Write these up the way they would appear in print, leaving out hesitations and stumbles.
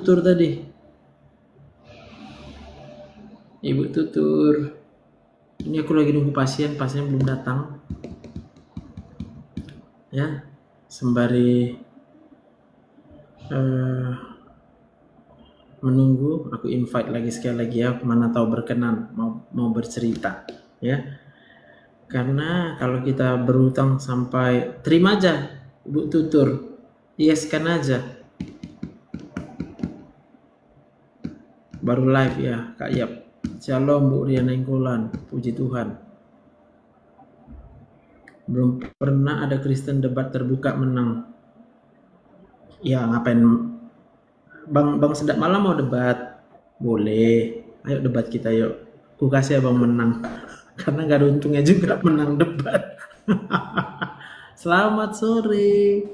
Tutur tadi. Ibu tutur. Ini aku lagi nunggu pasien belum datang. Ya, sembari menunggu, aku invite lagi sekali lagi ya, mana tahu berkenan mau bercerita, ya. Karena kalau kita berhutang sampai terima aja, Ibu tutur, yes kan aja. Baru live ya, Kak Yap. Shalom Bu Riana Inggolan, puji Tuhan. Belum pernah ada Kristen debat terbuka menang. Ya ngapain? Bang Sedap Malam mau debat? Boleh. Ayo debat kita yuk. Ku kasih abang menang. Karena gak ada untungnya juga menang debat. Selamat sore.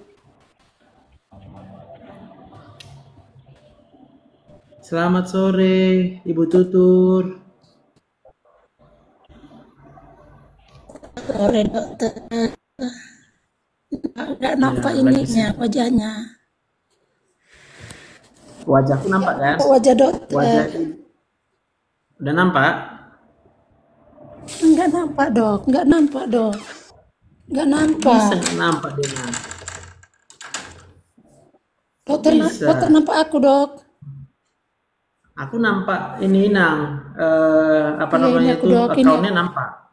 Selamat sore, Ibu Tutur. Sore dokter. Nggak nampak ya, ininya, wajahnya. Wajahku nampak kan? Wajah dokter. Wajah. Udah nampak? Enggak nampak dok, enggak nampak dok. Enggak nampak. Bisa nggak nampak dia? Dokter nampak aku dok. Aku nampak ini Inang, apa namanya itu, akunnya nampak.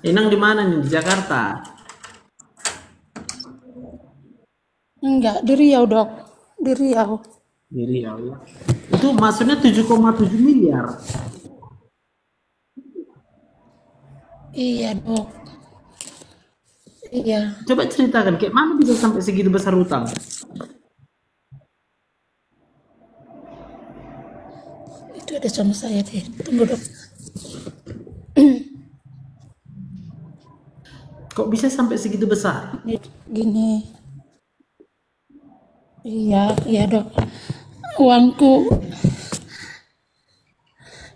Inang di mana nih? Di Jakarta? Enggak, di Riau dok. Di Riau. Di Riau ya. Itu maksudnya 7,7 miliar. Iya dok. Iya. Coba ceritakan, kayak mana bisa sampai segitu besar hutang? Itu ada sama saya deh. Tunggu dok. Kok bisa sampai segitu besar? Gini. Iya dok. Uangku.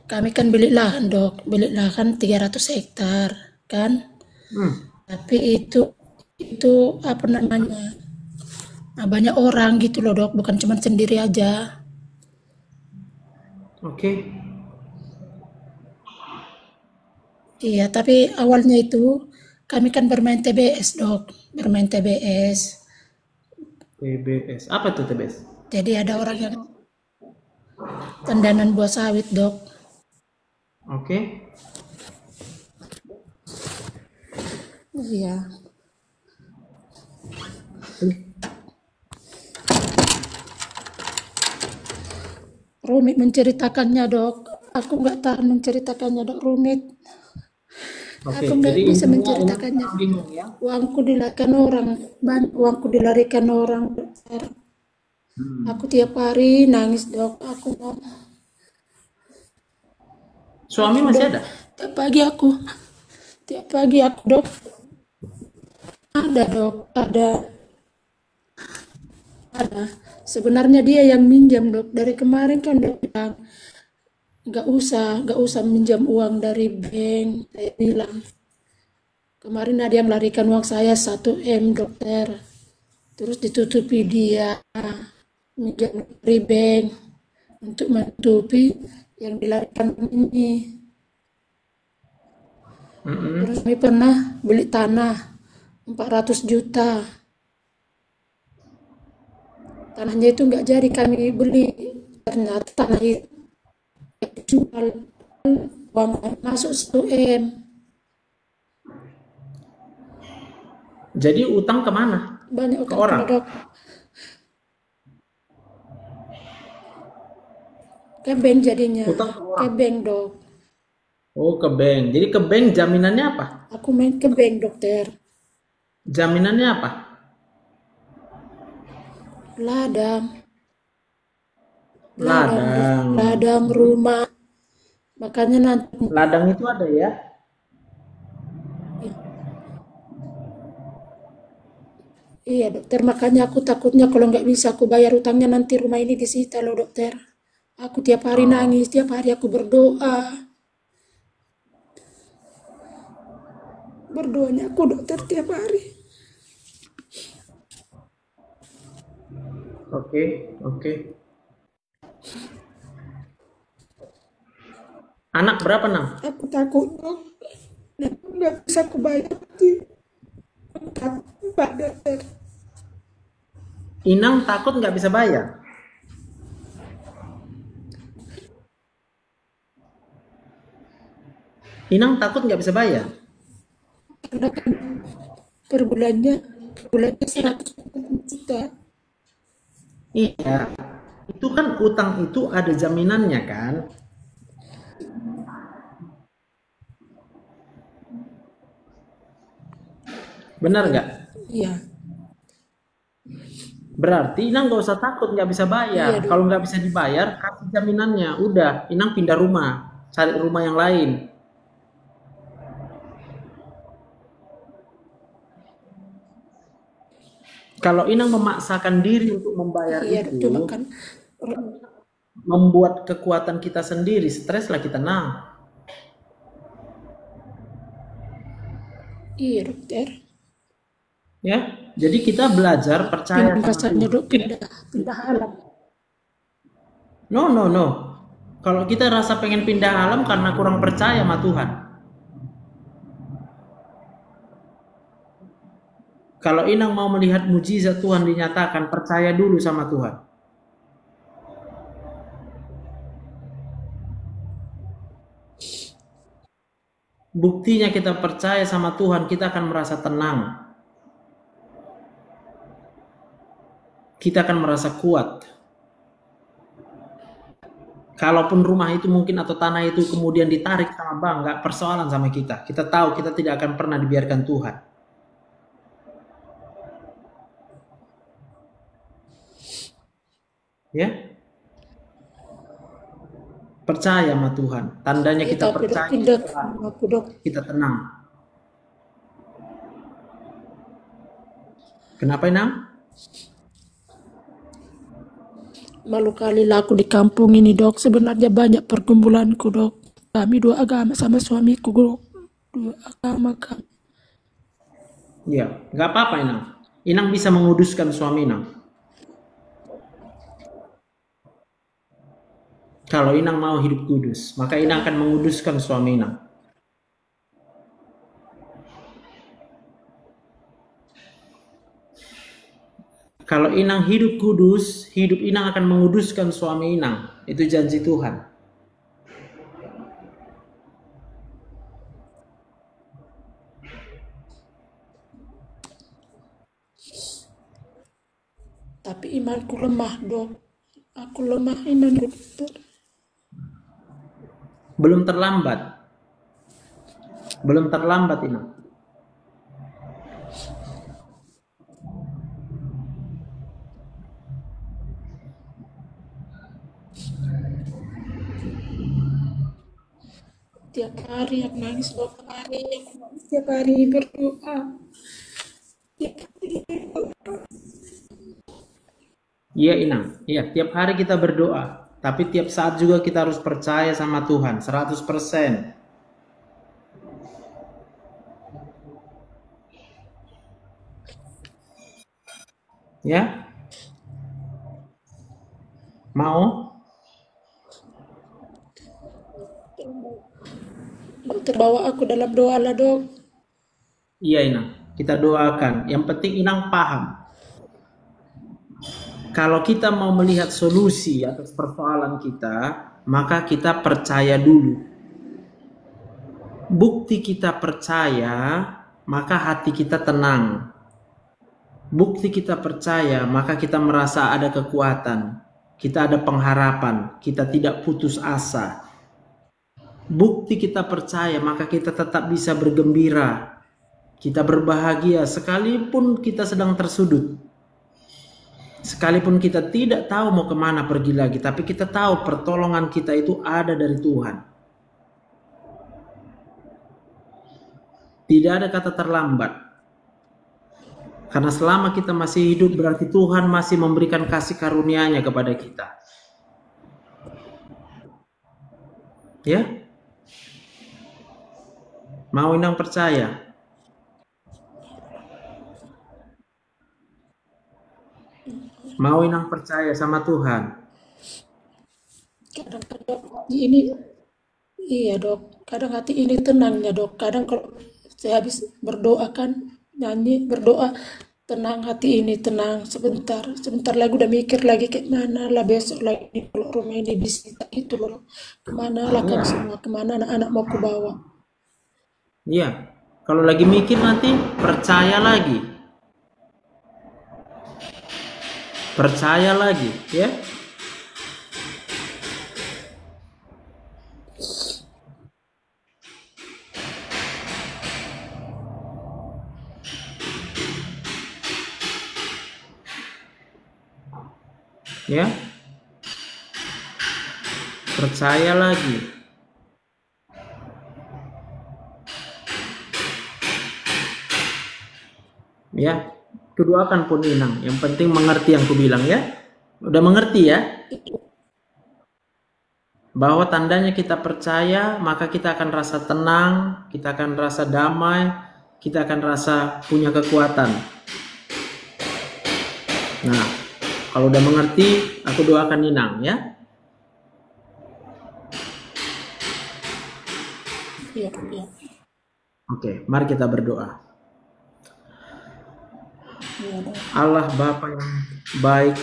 Kami kan beli lahan dok. Beli lahan 300 hektar kan. Tapi itu apa namanya? Nah, banyak orang gitu loh dok, bukan cuma sendiri aja. Oke. Iya, tapi awalnya itu kami kan bermain TBS dok, bermain TBS. TBS, apa tuh TBS? Jadi ada orang yang tandanan buah sawit dok. Oke. Iya. Rumit menceritakannya dok. Aku nggak tahan menceritakannya dok, rumit. Oke, Aku nggak jadi bisa intinya menceritakannya. bingung ya. Uangku dilarikan orang. Aku tiap hari nangis dok. Aku mau. Suami masih ada? Tiap pagi aku dok. Ada dok, ada. Sebenarnya dia yang minjam dok. Dari kemarin kan dia bilang nggak usah minjam uang dari bank. Saya bilang kemarin ada yang larikan uang saya 1 M dokter. Terus ditutupi dia minjam dari bank untuk menutupi yang dilarikan ini. Terus kami pernah beli tanah 400 juta. Tanahnya itu nggak jadi kami beli, ternyata tanah itu dijual, uang masuk 1 M. Jadi utang kemana? Banyak ke orang? Dok. Ke bank jadinya. Utang ke orang? Ke bank dok. Oh ke bank. Jadi ke bank jaminannya apa? Aku main ke bank dokter. Jaminannya apa? Ladang rumah. Makanya nanti. Ladang itu ada ya? Iya dokter, makanya aku takutnya kalau nggak bisa aku bayar utangnya nanti rumah ini disita loh dokter. Aku tiap hari nangis, tiap hari aku berdoa. Berdoanya aku dokter tiap hari. Oke, oke. Anak berapa, Nang? Aku takut dok, nggak bisa kebayang nanti Pak Dokter. Inang takut nggak bisa bayar. Inang takut nggak bisa bayar. Karena kan per bulannya 100 juta. Iya, itu kan utang itu ada jaminannya kan. Benar nggak? Iya, Berarti Inang nggak usah takut nggak bisa bayar. iya dok. Kalau nggak bisa dibayar, kasih jaminannya. Udah, Inang pindah rumah, cari rumah yang lain. Kalau Inang memaksakan diri untuk membayar Iya dok, cuma itu, kan membuat kekuatan kita sendiri, stres lah kita, Nang. iya dokter. Ya, jadi kita belajar percaya Pindah sama pasarnya Tuhan. dok, pindah alam. No, no, no. Kalau kita rasa pengen pindah alam karena kurang percaya sama Tuhan. Kalau Inang mau melihat mujizat Tuhan dinyatakan, percaya dulu sama Tuhan. Buktinya kita percaya sama Tuhan, kita akan merasa tenang. Kita akan merasa kuat. Kalaupun rumah itu mungkin atau tanah itu kemudian ditarik sama bank, nggak persoalan sama kita. Kita tahu kita tidak akan pernah dibiarkan Tuhan. Ya, percaya sama Tuhan. Tandanya Iya kita tapi dok percaya, pindah ke aku dok. kita tenang. Kenapa, Inang? Malu kali lah aku di kampung ini dok. Sebenarnya banyak perkumpulanku dok. Kami dua agama sama suamiku dok. Dua agama kami. Ya, nggak apa-apa, Inang. Inang bisa menguduskan suami Inang. Kalau Inang mau hidup kudus, maka Inang akan menguduskan suami Inang. Kalau Inang hidup kudus, hidup Inang akan menguduskan suami Inang. Itu janji Tuhan. Tapi imanku lemah dok. Aku lemah iman dokter. Belum terlambat. Belum terlambat, Inang. Tiap hari aku nangis dok. Tiap hari berdoa. Tiap hari Iya, Inang. Iya, tiap hari kita berdoa. Tapi tiap saat juga kita harus percaya sama Tuhan. 100%. Ya, mau? dokter bawa aku dalam doa lah dok. Iya, Inang. Kita doakan. Yang penting Inang paham. Kalau kita mau melihat solusi atas persoalan kita, maka kita percaya dulu. Bukti kita percaya, maka hati kita tenang. Bukti kita percaya, maka kita merasa ada kekuatan. Kita ada pengharapan, kita tidak putus asa. Bukti kita percaya, maka kita tetap bisa bergembira. Kita berbahagia sekalipun kita sedang tersudut. Sekalipun kita tidak tahu mau kemana pergi lagi, tapi kita tahu pertolongan kita itu ada dari Tuhan. Tidak ada kata terlambat. Karena selama kita masih hidup berarti Tuhan masih memberikan kasih karunia-Nya kepada kita. Ya? Mau Inang percaya? Mau Inang percaya sama Tuhan? Kadang-kadang ini, iya dok, kadang hati ini tenang ya dok. Kadang kalau saya habis berdoa kan, nyanyi berdoa, tenang hati ini tenang sebentar. Sebentar lagi udah mikir lagi kayak mana lah besok lagi kalau rumah ini disita itu loh. Kemana lah kan Iya, semua, kemana anak-anak mau ku bawa. iya. Kalau lagi mikir nanti percaya lagi. Percaya lagi, ya. Ya, percaya lagi. Ya, kudoakan pun Inang. Yang penting mengerti yang kubilang ya. Udah mengerti ya? Bahwa tandanya kita percaya, maka kita akan rasa tenang, kita akan rasa damai, kita akan rasa punya kekuatan. Nah, kalau udah mengerti, aku doakan Inang ya. Iya, iya. Oke, mari kita berdoa. Iya, dok. Allah Bapa yang baik,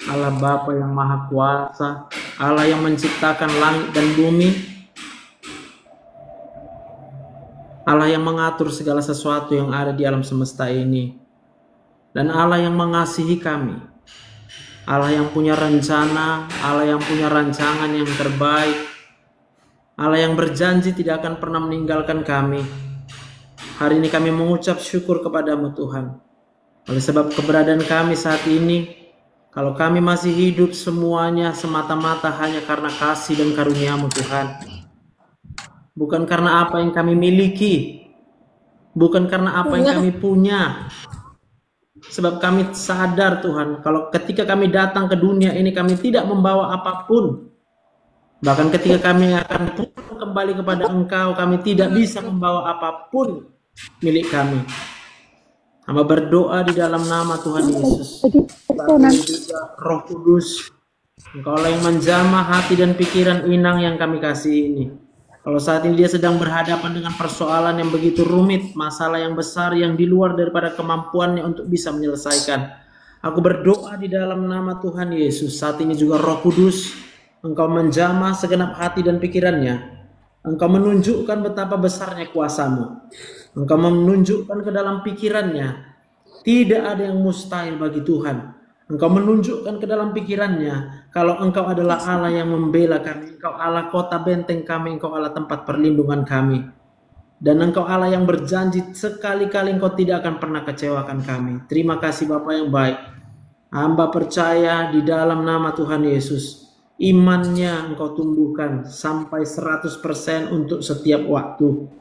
Allah Bapa yang maha kuasa, Allah yang menciptakan langit dan bumi, Allah yang mengatur segala sesuatu yang ada di alam semesta ini, dan Allah yang mengasihi kami, Allah yang punya rencana, Allah yang punya rancangan yang terbaik, Allah yang berjanji tidak akan pernah meninggalkan kami. Hari ini kami mengucap syukur kepadamu Tuhan. Oleh sebab keberadaan kami saat ini, kalau kami masih hidup semuanya semata-mata hanya karena kasih dan karunia-Mu Tuhan. Bukan karena apa yang kami miliki, bukan karena apa yang kami punya. Sebab kami sadar Tuhan, kalau ketika kami datang ke dunia ini kami tidak membawa apapun. Bahkan ketika kami akan pulang kembali kepada Engkau, kami tidak bisa membawa apapun milik kami. Hamba berdoa di dalam nama Tuhan Yesus. Saat ini juga Roh Kudus, Engkaulah yang menjamah hati dan pikiran Inang yang kami kasih ini. Kalau saat ini dia sedang berhadapan dengan persoalan yang begitu rumit, masalah yang besar yang di luar daripada kemampuannya untuk bisa menyelesaikan. Aku berdoa di dalam nama Tuhan Yesus. Saat ini juga Roh Kudus, Engkau menjamah segenap hati dan pikirannya. Engkau menunjukkan betapa besarnya kuasa-Mu. Engkau menunjukkan ke dalam pikirannya, tidak ada yang mustahil bagi Tuhan. Engkau menunjukkan ke dalam pikirannya, kalau Engkau adalah Allah yang membela kami, Engkau Allah kota benteng kami, Engkau Allah tempat perlindungan kami. Dan Engkau Allah yang berjanji sekali-kali Engkau tidak akan pernah kecewakan kami. Terima kasih Bapa yang baik. Hamba percaya di dalam nama Tuhan Yesus, imannya Engkau tumbuhkan sampai 100% untuk setiap waktu.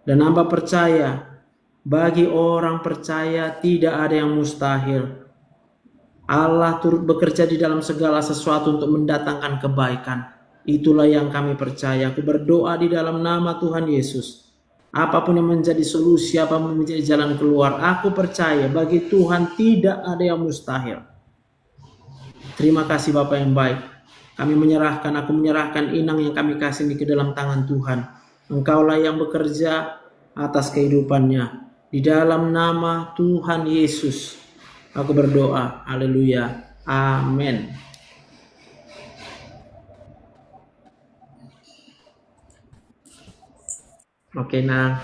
Dan hamba percaya, bagi orang percaya tidak ada yang mustahil. Allah turut bekerja di dalam segala sesuatu untuk mendatangkan kebaikan. Itulah yang kami percaya. Aku berdoa di dalam nama Tuhan Yesus. Apapun yang menjadi solusi, apapun yang menjadi jalan keluar, aku percaya bagi Tuhan tidak ada yang mustahil. Terima kasih Bapak yang baik. Aku menyerahkan Inang yang kami kasih ini ke dalam tangan Tuhan. Engkaulah yang bekerja atas kehidupannya. Di dalam nama Tuhan Yesus, aku berdoa. Haleluya. Amin. Oke, nah.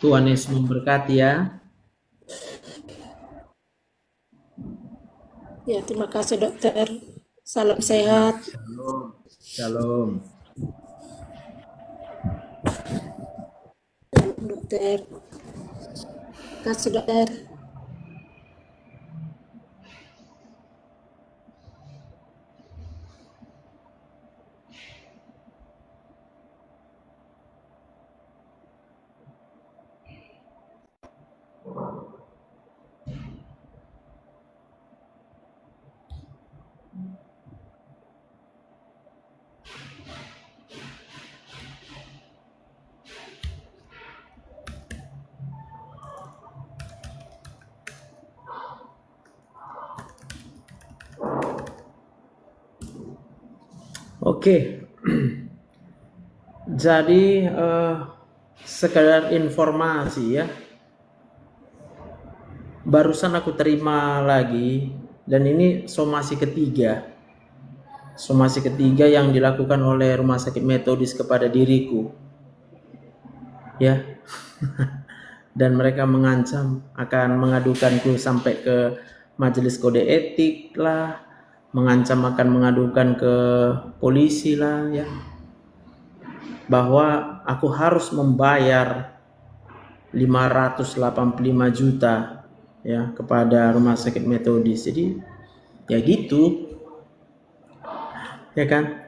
Tuhan Yesus memberkati ya. Ya, terima kasih dokter. Salam sehat. Shalom. Shalom. Dokter. Kasih dokter. Oke, jadi sekedar informasi ya, barusan aku terima lagi, dan ini somasi ketiga yang dilakukan oleh Rumah Sakit Metodis kepada diriku, ya. Dan mereka mengancam akan mengadukanku sampai ke majelis kode etik lah, mengancam akan mengadukan ke polisi lah, ya, bahwa aku harus membayar 585 juta ya kepada Rumah Sakit Metodis. Jadi ya gitu, ya kan,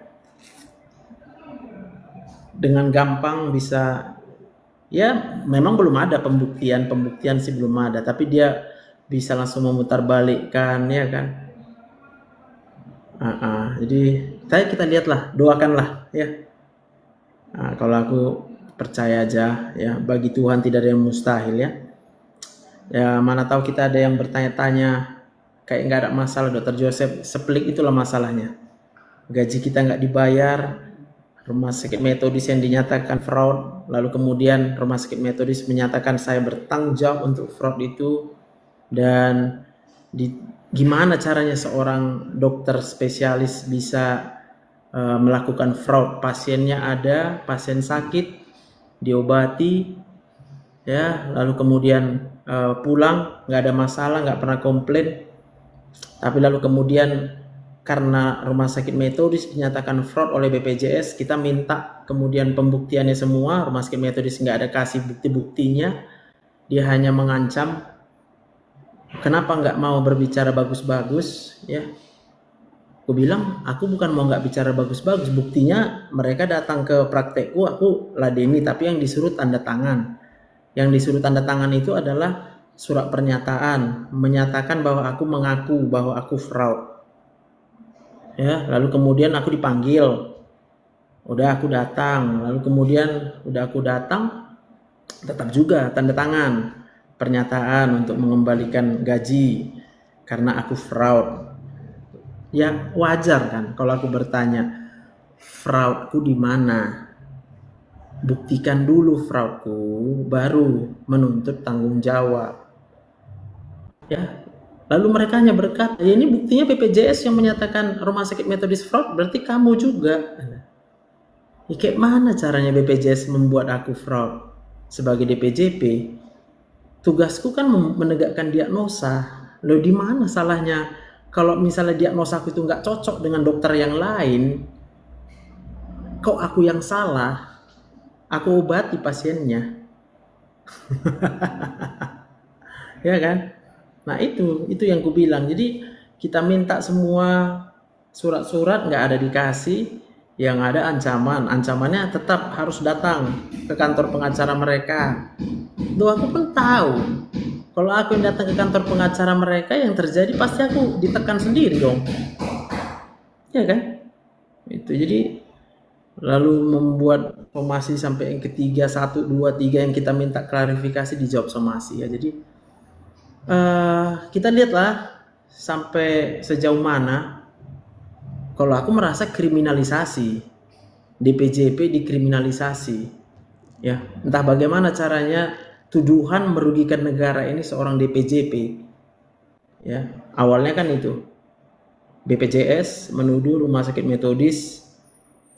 dengan gampang bisa. Ya memang belum ada pembuktian sih belum ada, tapi dia bisa langsung memutarbalikkan, ya kan. Jadi kita lihatlah, doakanlah ya. Kalau aku percaya aja ya, bagi Tuhan tidak ada yang mustahil ya. Ya mana tahu kita ada yang bertanya-tanya kayak nggak ada masalah Dokter Joseph, sepelik itulah masalahnya. Gaji kita nggak dibayar, Rumah Sakit Metodis yang dinyatakan fraud, lalu kemudian Rumah Sakit Metodis menyatakan saya bertanggung jawab untuk fraud itu. Dan gimana caranya seorang dokter spesialis bisa melakukan fraud? Pasiennya ada, pasien sakit, diobati, ya, lalu kemudian pulang, nggak ada masalah, nggak pernah komplain. Tapi lalu kemudian karena Rumah Sakit Metodis dinyatakan fraud oleh BPJS, kita minta kemudian pembuktiannya semua. Rumah Sakit Metodis nggak ada kasih bukti-buktinya, dia hanya mengancam. Kenapa nggak mau berbicara bagus-bagus, ya? Aku bilang, aku bukan mau nggak bicara bagus-bagus, buktinya mereka datang ke praktekku, aku ladeni, tapi yang disuruh tanda tangan. Yang disuruh tanda tangan itu adalah surat pernyataan, menyatakan bahwa aku mengaku bahwa aku fraud. Ya, lalu kemudian aku dipanggil, udah aku datang, lalu kemudian udah aku datang, tetap juga tanda tangan pernyataan untuk mengembalikan gaji karena aku fraud. Ya wajar kan kalau aku bertanya, fraudku di mana? Buktikan dulu fraudku, baru menuntut tanggung jawab. Ya. Lalu mereka hanya berkata, ya ini buktinya BPJS yang menyatakan Rumah Sakit Metodis fraud, berarti kamu juga. Ya kayak mana caranya BPJS membuat aku fraud? Sebagai DPJP, tugasku kan menegakkan diagnosa. Loh di mana salahnya? Kalau misalnya diagnosa aku itu nggak cocok dengan dokter yang lain, kok aku yang salah? Aku obati pasiennya. Ya kan? Nah itu yang ku bilang. Jadi kita minta semua surat-surat nggak ada dikasih, yang ada ancamannya tetap harus datang ke kantor pengacara mereka. Tuh aku pun tahu, kalau aku yang datang ke kantor pengacara mereka, yang terjadi pasti aku ditekan sendiri dong, ya kan? Itu jadi lalu membuat somasi sampai yang ketiga, 1, 2, 3 yang kita minta klarifikasi dijawab somasi ya. Jadi kita lihatlah sampai sejauh mana. Kalau aku merasa kriminalisasi, DPJP dikriminalisasi, ya entah bagaimana caranya tuduhan merugikan negara ini seorang DPJP, ya awalnya kan itu BPJS menuduh Rumah Sakit Metodis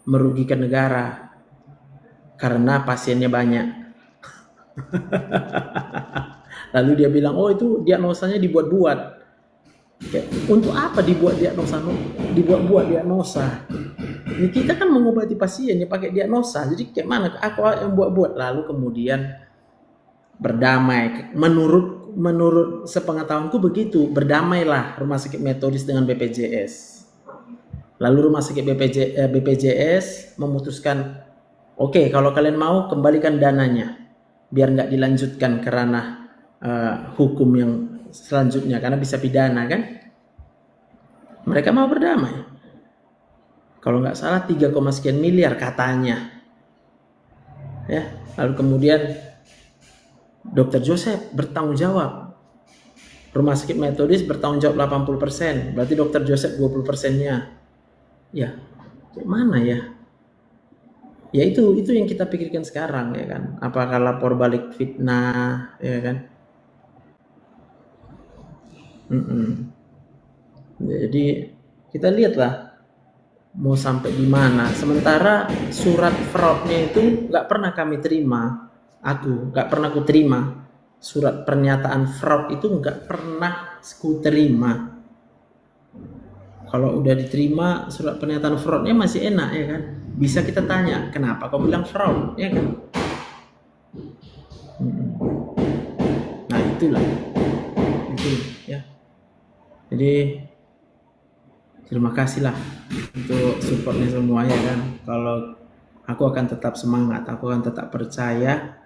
merugikan negara karena pasiennya banyak. Lalu dia bilang, oh itu diagnosanya dibuat-buat. Untuk apa dibuat diagnosa? Dibuat-buat diagnosa. Ya, kita kan mengobati pasien ya pakai diagnosa. Jadi kayak mana? Aku yang buat-buat. Lalu kemudian berdamai. Menurut sepengetahuanku begitu. Berdamailah Rumah Sakit Metodis dengan BPJS. Lalu Rumah Sakit BPJS memutuskan, oke, kalau kalian mau kembalikan dananya, biar nggak dilanjutkan ke ranah hukum yang selanjutnya karena bisa pidana kan. Mereka mau berdamai. Kalau nggak salah 3, sekian miliar katanya. Ya, lalu kemudian Dokter Joseph bertanggung jawab. Rumah Sakit Metodis bertanggung jawab 80%, berarti Dokter Joseph 20%-nya. Ya. Kayak mana ya? Ya itu yang kita pikirkan sekarang ya kan. Apakah lapor balik fitnah ya kan? Jadi kita lihatlah mau sampai di mana. Sementara surat fraudnya itu nggak pernah kami terima. Aku nggak pernah ku terima. Surat pernyataan fraud itu nggak pernah ku terima. Kalau udah diterima surat pernyataan fraudnya masih enak ya kan. Bisa kita tanya, kenapa kau bilang fraud ya kan? Nah itulah, itu ya. Jadi terima kasih lah untuk supportnya semua ya kan. Kalau aku akan tetap semangat, aku akan tetap percaya.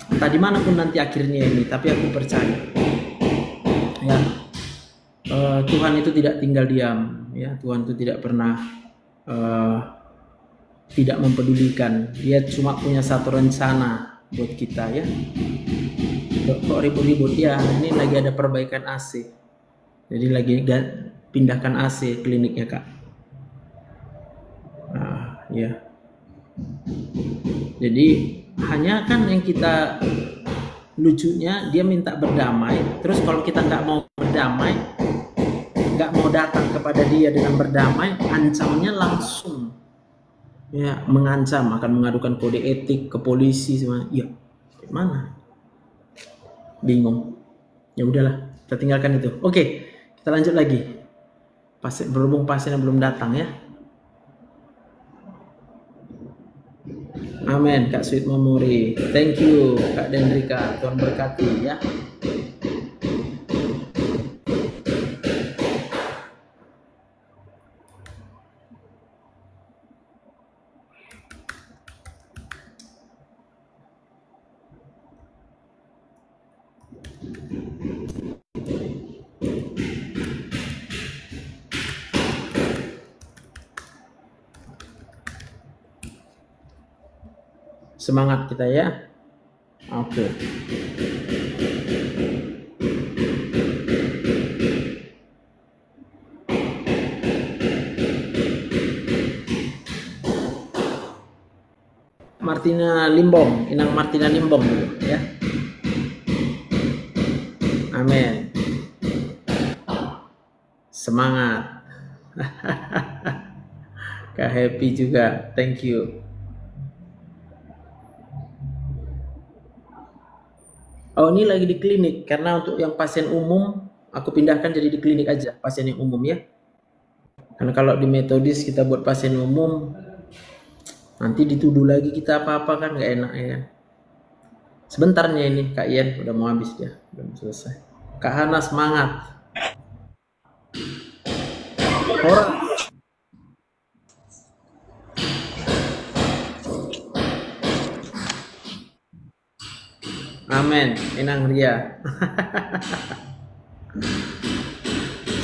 Entah dimanapun nanti akhirnya ini, tapi aku percaya. Ya, Tuhan itu tidak tinggal diam. Ya, Tuhan itu tidak pernah tidak mempedulikan. Dia cuma punya satu rencana buat kita ya. Kok ribut-ribut ya? Ini lagi ada perbaikan AC. Jadi lagi pindahkan AC kliniknya kak. Ya. Jadi hanya kan yang kita lucunya dia minta berdamai. Terus kalau kita nggak mau berdamai, nggak mau datang kepada dia dengan berdamai, ancamnya langsung ya mengancam akan mengadukan kode etik ke polisi semua. Ya, mana? Bingung. Ya udahlah, kita tinggalkan itu. Oke, kita lanjut lagi. Berhubung pasiennya belum datang ya. Amin, Kak Sweet Memory. Thank you, Kak Dendrika. Tuhan berkati ya. Semangat kita ya. Oke. Martina Limbong, Inang Martina Limbong dulu ya. Amin. Semangat. Kak Happy juga, thank you. Oh ini lagi di klinik, karena untuk yang pasien umum, aku pindahkan jadi di klinik aja, pasien yang umum ya. Karena kalau di metodis kita buat pasien umum, nanti dituduh lagi kita apa-apa kan nggak enak ya. Sebentarnya ini Kak Ian, udah mau habis dia, udah mau selesai. Kak Hana semangat. Orang. Amin, Inang Ria.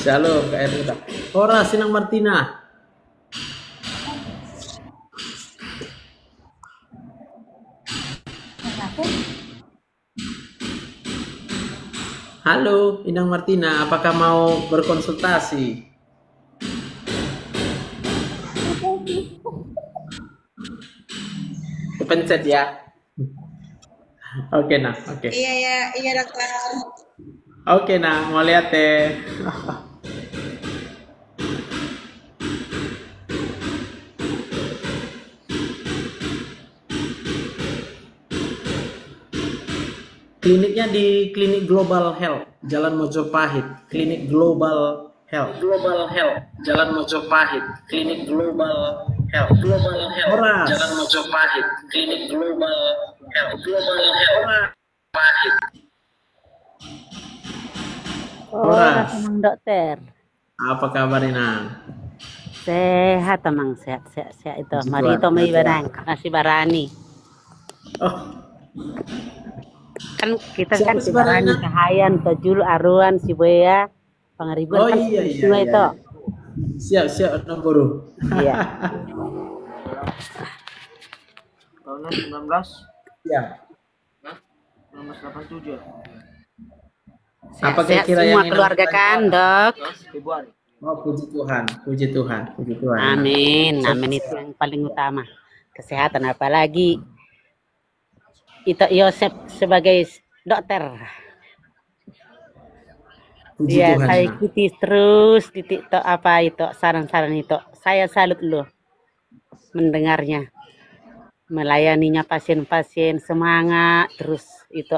Shalom Kak Erwin. Ora Sinang Martina. Halo Inang Martina, apakah mau berkonsultasi? Pencet ya. Oke nah, oke. Iya dokter. Oke nah, mau lihat deh. Kliniknya di Klinik Global Health, Jalan Mojopahit. Klinik Global Health. Global Health, Jalan Mojopahit. Klinik Global Health. Global Health, Oras. Jalan Mojopahit. Klinik Global Health. Global Health, Mojopahit. Oras, Mang Dokter. Apa kabar Inang? Sehat Mang, sehat itu. Mari itu may barang, nasi barani. Oh. Kan kita kan si barani Kahayan, Tojul, Aruan, Sibuya, Pangaribuan oh, kan iya, semua itu. Siap nombor. Iya. Tahunnya 19. Iya. 1987. Apa kira-kira semua yang keluarga kan, Dok? Februari. Oh, puji Tuhan, puji Tuhan, puji Tuhan. Nah, Amin, saya, amin itu yang paling utama. Kesehatan apalagi itu Yosef sebagai dokter. puji Ya, Tuhan. saya Nah, ikuti terus di TikTok apa itu saran-saran itu. Saya salut loh mendengarnya. Melayaninya pasien-pasien semangat terus itu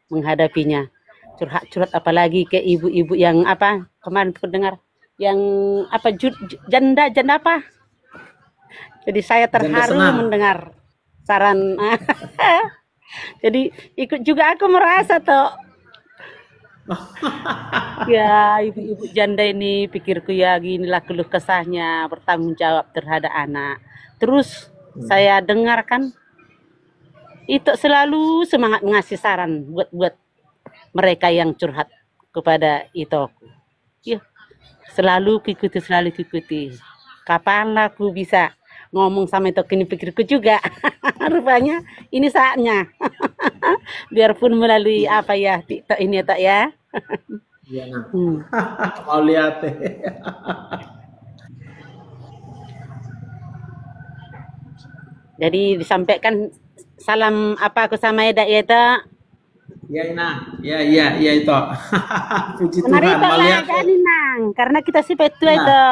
menghadapinya. Curhat-curhat apalagi ke ibu-ibu yang apa kemarin tuh dengar yang apa janda janda apa. Jadi saya janda terharu senang. mendengar saran. Jadi ikut juga aku merasa toh. Ya, ibu-ibu janda ini pikirku ya ginilah keluh kesahnya bertanggung jawab terhadap anak. Terus saya dengarkan itu selalu semangat ngasih saran buat mereka yang curhat kepada itu. Ya, selalu ikuti. Kapan aku bisa ngomong sama itu kini pikirku juga. Rupanya ini saatnya. Biarpun melalui apa ya TikTok ini tak ya. Iya, nah. Hmm. Mau lihat deh. Jadi disampaikan salam apa aku sama Eda ya itu. Ya, nah. Ya itu. Puji Benar Tuhan, itu mau lah lihat deh. jadi nang karena kita sih petua Ya. itu.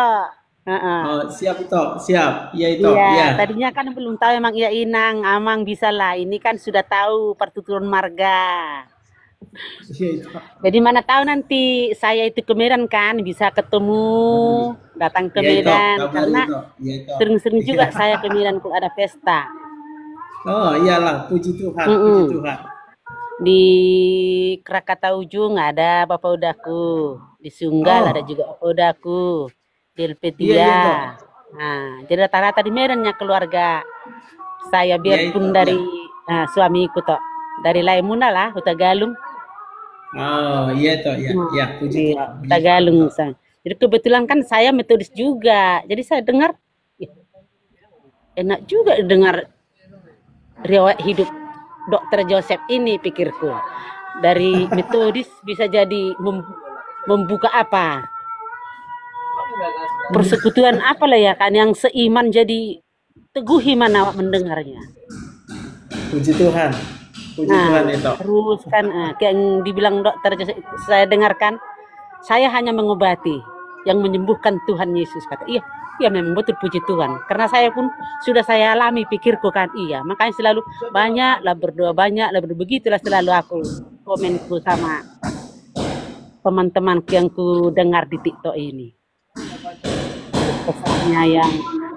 Heeh. Oh, siap itu, siap. Ya itu, Iya, ya. tadinya kan belum tahu emang iya Inang, Amang bisa lah. Ini kan sudah tahu pertuturan marga. Ya itu. Jadi mana tahu nanti saya itu ke Medan kan bisa ketemu datang ke Ya itu, Medan kabar karena itu. Ya itu. sering-sering Iya. juga saya ke Medan kalau ada pesta. Oh, iyalah, puji Tuhan, puji Mm-mm. Tuhan. Di Krakatau Ujung ada Bapak Udaku, di Sunggal ada Oh, juga Bapak Udaku, di iya Elpetia. itu. Nah, jadi rata-rata di Medannya keluarga saya Ya itu, biarpun ya. dari suamiku toh dari Laimuna lah, Huta Galung. Oh, iya itu, ya. Ya, puji Iya, Tuhan, Huta puji Tuhan Galung. itu. Jadi kebetulan kan saya metodis juga. Jadi saya dengar "Ih, enak juga dengar riwayat hidup Dokter Joseph ini pikirku. Dari metodis bisa jadi membuka apa? Persekutuan apalah ya kan yang seiman jadi teguh iman awak mendengarnya. Puji Tuhan, puji Tuhan Nah, itu. terus kan kayak yang dibilang dokter saya dengarkan, saya hanya mengobati, yang menyembuhkan Tuhan Yesus kata. Iya, iya memang betul puji Tuhan. Karena saya pun sudah saya alami pikirku kan iya. Makanya selalu banyaklah berdoa, begitulah selalu aku komenku sama teman-temanku yang ku dengar di TikTok ini. Pesannya yang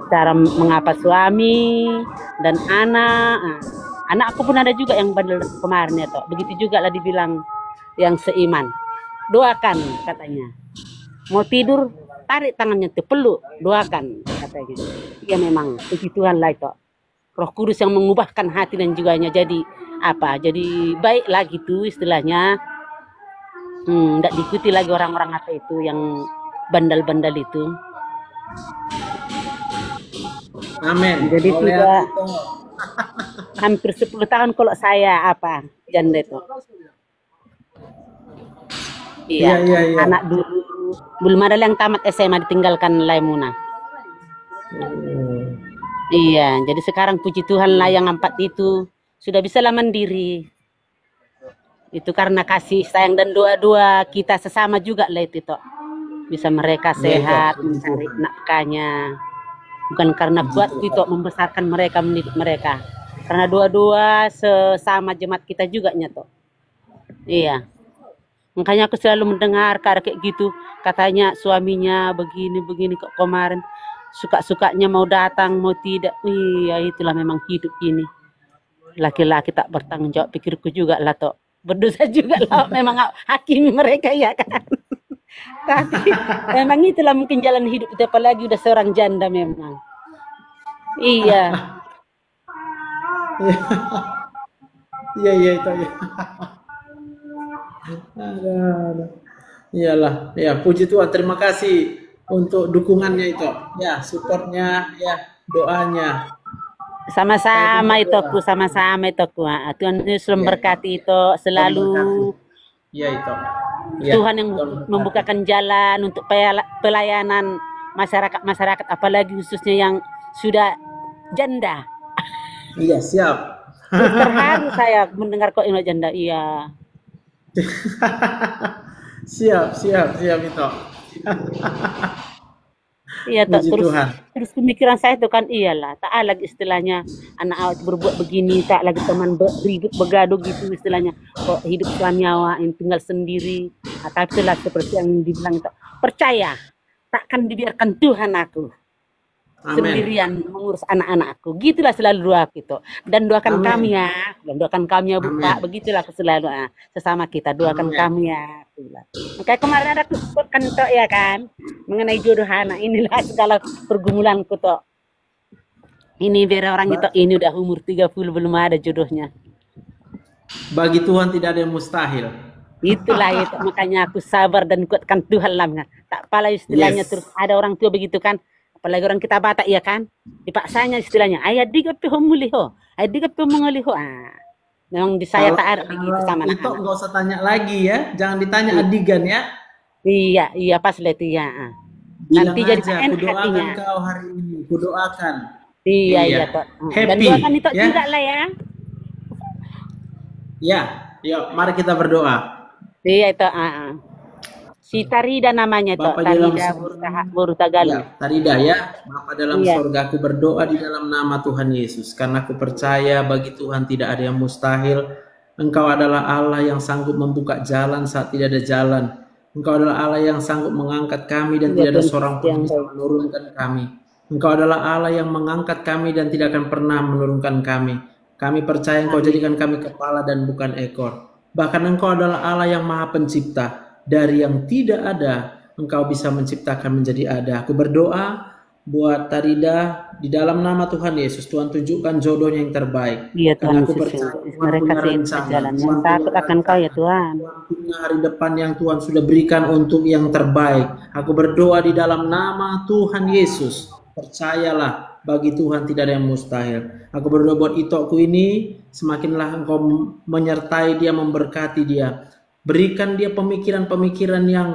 cara mengapa suami dan anak. Nah, anak aku pun ada juga yang bandel kemarin ya toh. Begitu juga lah dibilang yang seiman. Doakan katanya. Mau tidur tarik tangannya tuh peluk doakan katanya. Ya memang puji Tuhan lah itu. Roh Kudus yang mengubahkan hati dan jiwanya jadi apa? Jadi baik lagi tuh istilahnya. Nggak diikuti lagi orang-orang apa itu yang bandel-bandel itu. Amin. Jadi Mau lihat sudah itu. hampir 10 tahun kalau saya apa janda itu. Iya, Iya, iya, iya. anak dulu belum ada yang tamat SMA ditinggalkan Laimuna. Oh, Iya, jadi sekarang puji Tuhan lah yang empat itu sudah bisa lah mandiri. Itu karena kasih sayang dan doa-doa kita sesama juga lah itu toh. Bisa mereka iya itu, sehat, puji mencari Tuhan. nafkahnya. Bukan karena Puji buat Tuhan. itu membesarkan mereka, mendidik mereka. Karena doa-doa sesama jemaat kita juga nyato. Iya. Makanya aku selalu mendengar kayak gitu. Katanya suaminya begini-begini kok kemarin. Suka-sukanya mau datang, mau tidak. Iya itulah memang hidup ini. Laki-laki tak bertanggung jawab pikirku juga lah toh. Berdosa juga lah memang hakimi mereka ya kan. Tapi memang itulah mungkin jalan hidup kita apalagi udah seorang janda memang. Iya. Iya, iya itu, ya. Aduh. Iyalah, ya puji Tuhan. Terima kasih untuk dukungannya itu. Ya, supportnya, ya, doanya. Saya pun Sama-sama itu berdoa. aku, sama-sama itu aku. Tuhan Yesus Ya itu. memberkati itu Tuhan selalu. memberkati. Ya itu. Ya, Tuhan yang Tuhan memberkati. membukakan jalan untuk pelayanan masyarakat, apalagi khususnya yang sudah janda. Iya, siap. Terharu saya mendengar kok ini janda. Iya, Siap, siap, siap itu. iya toh. Puji Tuhan. Terus pemikiran saya itu kan iyalah, tak lagi istilahnya anak awak berbuat begini, tak lagi teman ribut begaduh gitu istilahnya. Kok hidup suami awak yang tinggal sendiri. Tapi itulah seperti yang dibilang itu. Percaya, takkan dibiarkan Tuhan aku Amin. sendirian mengurus anak-anakku. Gitulah selalu doa gitu. Dan doakan Amin. kami ya. Dan doakan kami ya Bu Amin. Pak. Begitulah selalu sesama kita. Doakan Amin. kami ya. Makanya kemarin ada kan toh ya kan. Mengenai jodoh anak. Inilah segala pergumulanku toh. Ini biar orang itu ini udah umur 30 belum ada jodohnya. Bagi Tuhan tidak ada yang mustahil. Itulah itu. Makanya aku sabar dan kuatkan Tuhan lah. Tak pala istilahnya Yes. terus ada orang tua begitu kan. Apalagi orang kita Batak ya kan, dipaksanya istilahnya ayah diga pe homuliho, ayah diga pe mengoliho. Memang di saya tak ada begitu sama Itu anak-anak. nggak usah tanya lagi ya, jangan ditanya adigan ya. Iya pas lihat ya. Bilang Nanti jadi aja, enak kudoakan hatinya. kau hari ini, kudoakan. Iya toh. Dan Happy, doakan itu ya. juga lah ya. Ya, yuk, mari kita berdoa. Iya itu. Si Tarida namanya toh, Bapa dalam Tarida surga, Burutagalu. ya, Tarida ya, Bapa dalam Iya. surga, aku berdoa di dalam nama Tuhan Yesus, karena aku percaya bagi Tuhan tidak ada yang mustahil. Engkau adalah Allah yang sanggup membuka jalan saat tidak ada jalan. Engkau adalah Allah yang sanggup mengangkat kami dan Iya, tidak ada Tuhan seorang pun yang bisa baik. menurunkan kami. Engkau adalah Allah yang mengangkat kami dan tidak akan pernah menurunkan kami. Kami percaya Engkau jadikan kami kepala dan bukan ekor. Bahkan Engkau adalah Allah yang Maha Pencipta. Dari yang tidak ada, Engkau bisa menciptakan menjadi ada. Aku berdoa buat Tarida di dalam nama Tuhan Yesus. Tuhan tunjukkan jodohnya yang terbaik. Iya Karena Tuhan aku Yesus. percaya Tuhan Mereka punya sih rencana. jalan yang Tuhan takut punya akan Kau ya rencana. Tuhan. Tuhan punya hari depan yang Tuhan sudah berikan untuk yang terbaik. Aku berdoa di dalam nama Tuhan Yesus. Percayalah, bagi Tuhan tidak ada yang mustahil. Aku berdoa buat Itokku ini, semakinlah Engkau menyertai dia, memberkati dia. Berikan dia pemikiran-pemikiran yang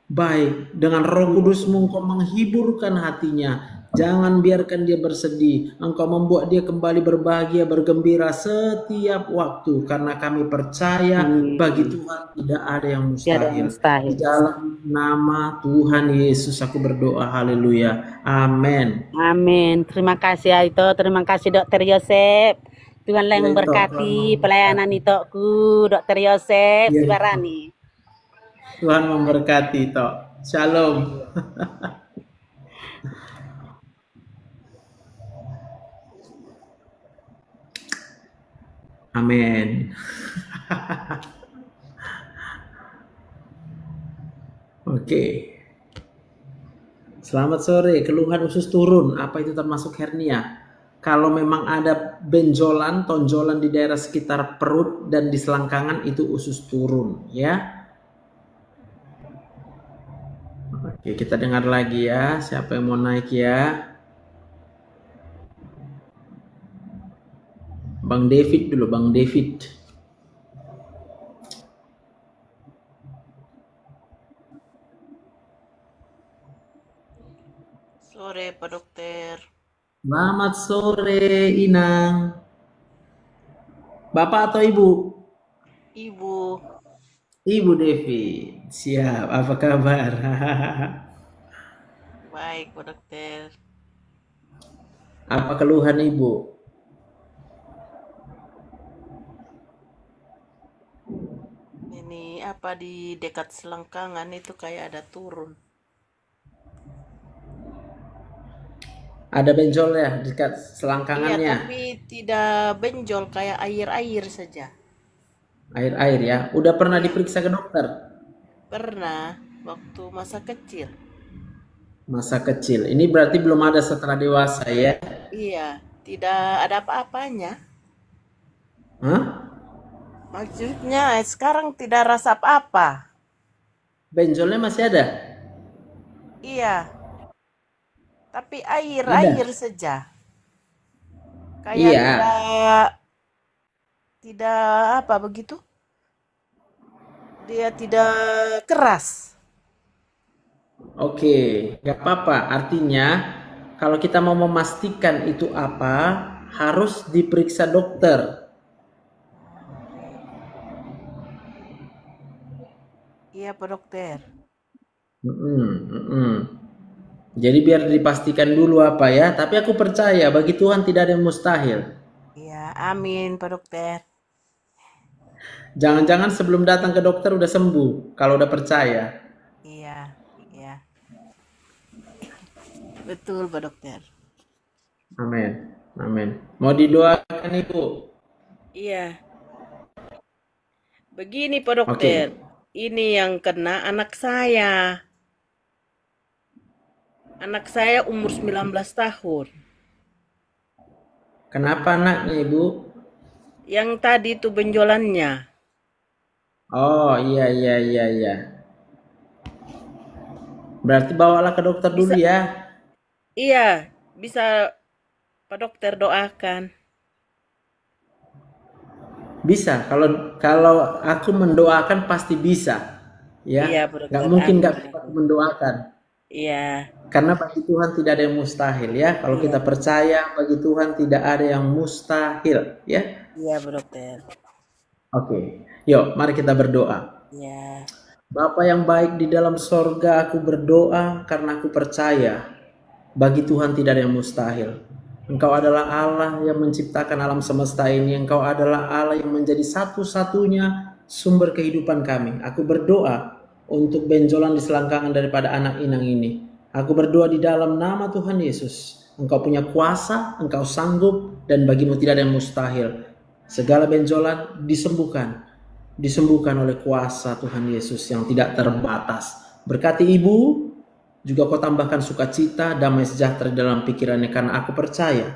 baik. Dengan Roh Kudus-Mu Engkau menghiburkan hatinya. Jangan biarkan dia bersedih. Engkau membuat dia kembali berbahagia, bergembira setiap waktu. Karena kami percaya bagi Tuhan tidak ada yang Tiada yang mustahil. mustahil. Di dalam nama Tuhan Yesus aku berdoa. Haleluya. Amin. Amin. Terima kasih Aito. Terima kasih Dokter Yosep. Tuhan Ya, yang Ito, memberkati Tuhan pelayanan Itoku, Dokter Yosep Ya, Sibarani. Tuhan memberkati Tok. Shalom. Amin. Oke. Selamat sore. Keluhan usus turun. Apa itu termasuk hernia? Kalau memang ada benjolan, tonjolan di daerah sekitar perut dan di selangkangan, itu usus turun, ya. Oke, kita dengar lagi ya. Siapa yang mau naik ya? Bang David dulu, Bang David. Sore Pak Dokter. Selamat sore, Inang. Bapak atau Ibu? Ibu. Ibu David. Siap, apa kabar? Baik Pak Dokter. Apa keluhan Ibu? Ini apa di dekat selangkangan itu kayak ada turun. Ada benjol ya dekat Iya, selangkangannya? tapi tidak benjol, kayak air-air saja. Air-air ya. Udah pernah diperiksa ke dokter? Pernah waktu masa kecil. Masa kecil. Ini berarti belum ada setelah dewasa ya? Iya, tidak ada apa-apanya. Hah? Maksudnya sekarang tidak rasa apa-apa. Benjolnya masih ada? Iya, tapi Ada? air-air saja. Kayak Iya. tidak apa begitu? Dia tidak keras. Oke, nggak apa-apa. Artinya, kalau kita mau memastikan itu apa, harus diperiksa dokter. Iya, Pak Dokter. Jadi biar dipastikan dulu apa ya. Tapi aku percaya bagi Tuhan tidak ada yang mustahil. Iya, amin, Pak Dokter. Jangan-jangan sebelum datang ke dokter udah sembuh. Kalau udah percaya. Iya, iya. Betul, Pak Dokter. Amin. Amin. Mau didoakan Ibu? Iya. Begini, Pak Dokter. Ini yang kena anak saya. Anak saya umur 19 tahun. Kenapa anaknya Ibu? Yang tadi itu benjolannya. Oh iya. Berarti bawalah ke dokter dulu ya. Iya, bisa Pak Dokter doakan. Bisa. Kalau aku mendoakan pasti bisa. Ya. Iya, Pak Dokter. Nggak mungkin Amin. nggak bisa aku mendoakan. Iya, Karena bagi Tuhan tidak ada yang mustahil ya. Kalau kita percaya bagi Tuhan tidak ada yang mustahil ya. iya, Pak Dokter. Oke. Yuk, mari kita berdoa. Iya. Bapa yang baik di dalam sorga, aku berdoa karena aku percaya bagi Tuhan tidak ada yang mustahil. Engkau adalah Allah yang menciptakan alam semesta ini. Engkau adalah Allah yang menjadi satu-satunya sumber kehidupan kami. Aku berdoa untuk benjolan di selangkangan daripada anak inang ini. Aku berdoa di dalam nama Tuhan Yesus. Engkau punya kuasa, engkau sanggup, dan bagimu tidak ada yang mustahil. Segala benjolan disembuhkan oleh kuasa Tuhan Yesus yang tidak terbatas. Berkati ibu, juga kau tambahkan sukacita, damai sejahtera dalam pikirannya, karena aku percaya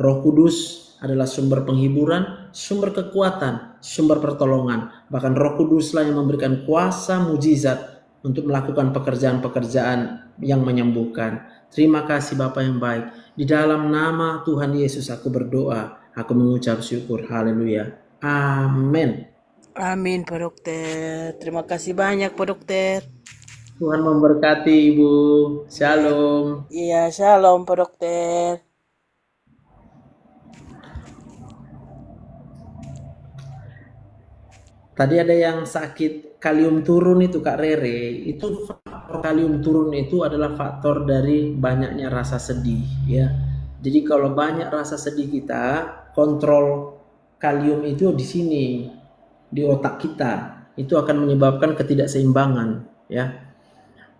Roh Kudus adalah sumber penghiburan, sumber kekuatan, sumber pertolongan. Bahkan Roh Kuduslah yang memberikan kuasa mujizat untuk melakukan pekerjaan-pekerjaan yang menyembuhkan. Terima kasih Bapa yang baik. Di dalam nama Tuhan Yesus aku berdoa. Aku mengucap syukur. Haleluya. Amin. Amin, Pak Dokter. Terima kasih banyak, Pak Dokter. Tuhan memberkati Ibu. Shalom. Iya, shalom, Pak Dokter. Tadi ada yang sakit kalium turun itu Kak Rere. Itu faktor kalium turun itu adalah faktor dari banyaknya rasa sedih ya. Jadi kalau banyak rasa sedih kita, kontrol kalium itu di sini, di otak kita. Itu akan menyebabkan ketidakseimbangan ya.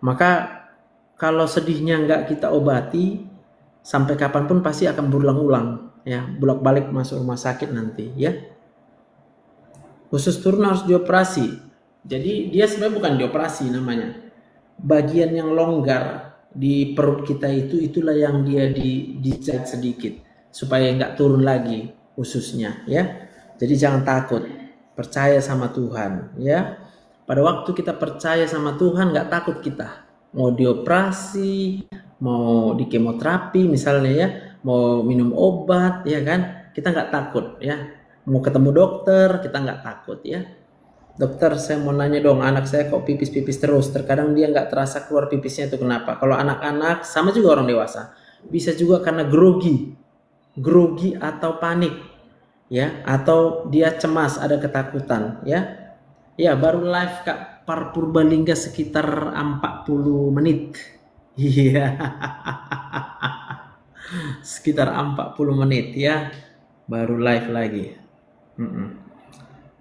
Maka kalau sedihnya nggak kita obati, sampai kapanpun pasti akan berulang-ulang ya, bolak-balik masuk rumah sakit nanti ya. Usus turun harus dioperasi. Jadi dia sebenarnya bukan dioperasi namanya. Bagian yang longgar di perut kita itulah yang dia dijahit sedikit supaya nggak turun lagi ususnya ya. Jadi jangan takut, percaya sama Tuhan ya. Pada waktu kita percaya sama Tuhan, nggak takut kita. Mau dioperasi, mau di kemoterapi misalnya ya, mau minum obat ya kan, kita nggak takut ya. Mau ketemu dokter, kita nggak takut ya. Dokter, saya mau nanya dong, anak saya kok pipis-pipis terus. Terkadang dia nggak terasa keluar pipisnya, itu kenapa? Kalau anak-anak, sama juga orang dewasa, bisa juga karena grogi atau panik ya, atau dia cemas, ada ketakutan ya. Ya, baru live Kak Purbalingga sekitar 40 menit. Iya. Sekitar 40 menit ya. Baru live lagi.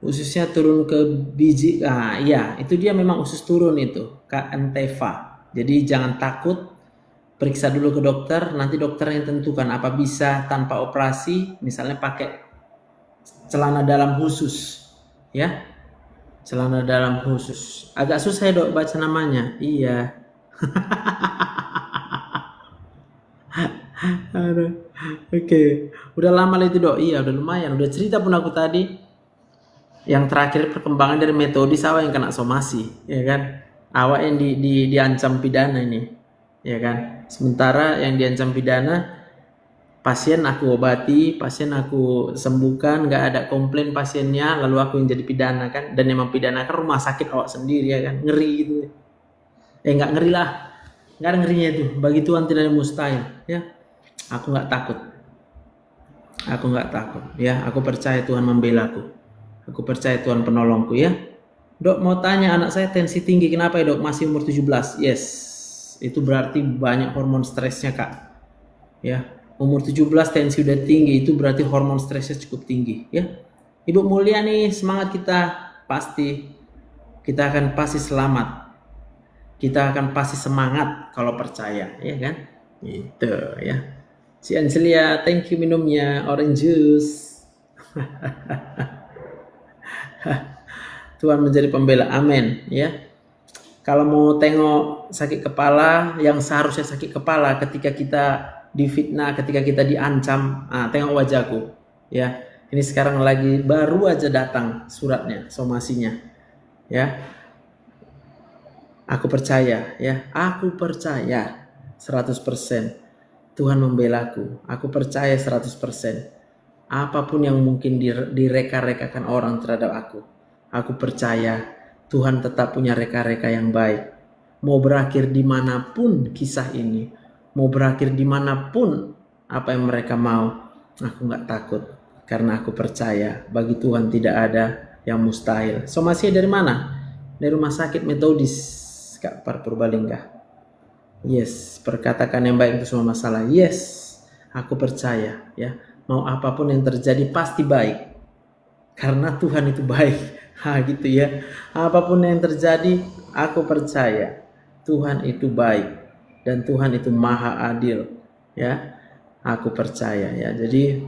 Ususnya turun ke biji. Ah, iya, itu dia memang usus turun itu, Kak Anteva. Jadi jangan takut. Periksa dulu ke dokter, nanti dokter yang tentukan apa bisa tanpa operasi, misalnya pakai celana dalam khusus. Ya. Celana dalam khusus. Agak susah ya Dok baca namanya. Iya. Oke. Udah lama lah itu Dok. Iya udah lumayan. Udah cerita pun aku tadi. Yang terakhir perkembangan dari metodis awak yang kena somasi. Ya kan. Awak yang diancam pidana ini. Ya kan. Sementara yang diancam pidana Pasien aku obati, pasien aku sembuhkan, nggak ada komplain pasiennya, lalu aku yang jadi pidana kan, dan yang mempidanakan rumah sakit awak sendiri ya kan, ngeri gitu. Nggak ngeri lah, nggak ada ngerinya itu. Bagi Tuhan tidak ada mustahil ya. Aku nggak takut, ya. Aku percaya Tuhan membela aku percaya Tuhan penolongku ya. Dok mau tanya, anak saya tensi tinggi, kenapa ya dok? Masih umur 17. Yes, itu berarti banyak hormon stresnya kak ya. Umur 17 tensi udah tinggi, itu berarti hormon stresnya cukup tinggi ya. Ibu mulia nih, semangat kita akan pasti selamat. Kita akan pasti semangat kalau percaya ya kan. Gitu ya. Si Angelia, thank you minumnya orange juice. Tuhan menjadi pembela, amin ya. Kalau mau tengok sakit kepala, yang seharusnya sakit kepala ketika kita difitnah, ketika kita diancam, tengok wajahku ya. Ini sekarang lagi baru aja datang suratnya, somasinya ya. Aku percaya ya, 100% Tuhan membelaku. Aku percaya 100%. Apapun yang mungkin direka-rekakan orang terhadap aku percaya Tuhan tetap punya reka-reka yang baik. Mau berakhir dimanapun kisah ini, mau berakhir dimanapun apa yang mereka mau, aku nggak takut. Karena aku percaya bagi Tuhan tidak ada yang mustahil. Somasi dari mana? Dari Rumah Sakit Metodis Kak Purbalingga. Yes, perkatakan yang baik itu semua masalah. Yes, aku percaya ya. Mau apapun yang terjadi pasti baik. Karena Tuhan itu baik. Gitu ya. Apapun yang terjadi, aku percaya Tuhan itu baik dan Tuhan itu maha adil ya. Aku percaya ya. Jadi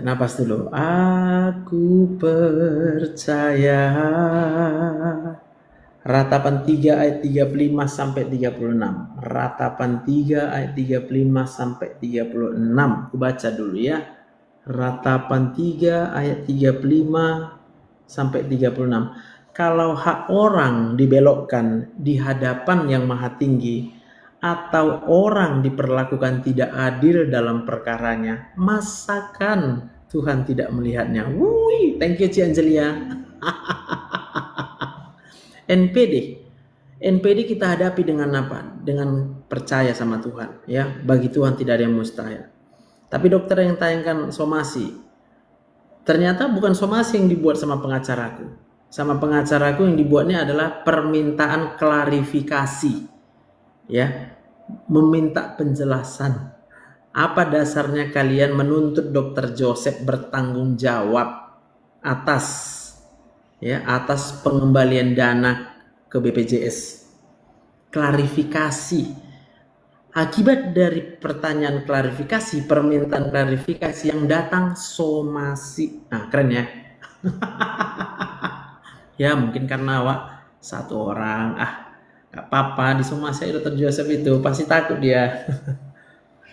napas dulu. Aku percaya. Ratapan 3 ayat 35 sampai 36. Ratapan 3 ayat 35 sampai 36. Aku baca dulu ya. Ratapan 3 ayat 35 sampai 36. Kalau hak orang dibelokkan di hadapan yang maha tinggi, atau orang diperlakukan tidak adil dalam perkaranya, masakan Tuhan tidak melihatnya? Wuih, thank you Ci Angelia. NPD kita hadapi dengan apa? Dengan percaya sama Tuhan ya. Bagi Tuhan tidak ada yang mustahil. Tapi dokter yang tayangkan somasi, ternyata bukan somasi yang dibuat sama pengacaraku. Sama pengacaraku yang dibuatnya adalah permintaan klarifikasi ya, meminta penjelasan. Apa dasarnya kalian menuntut Dr. Joseph bertanggung jawab atas pengembalian dana ke BPJS? Klarifikasi. Akibat dari pertanyaan klarifikasi, permintaan klarifikasi yang datang somasi. Keren ya. Ya mungkin karena awak satu orang, gak apa-apa di somasi Dr. Joseph itu pasti takut dia.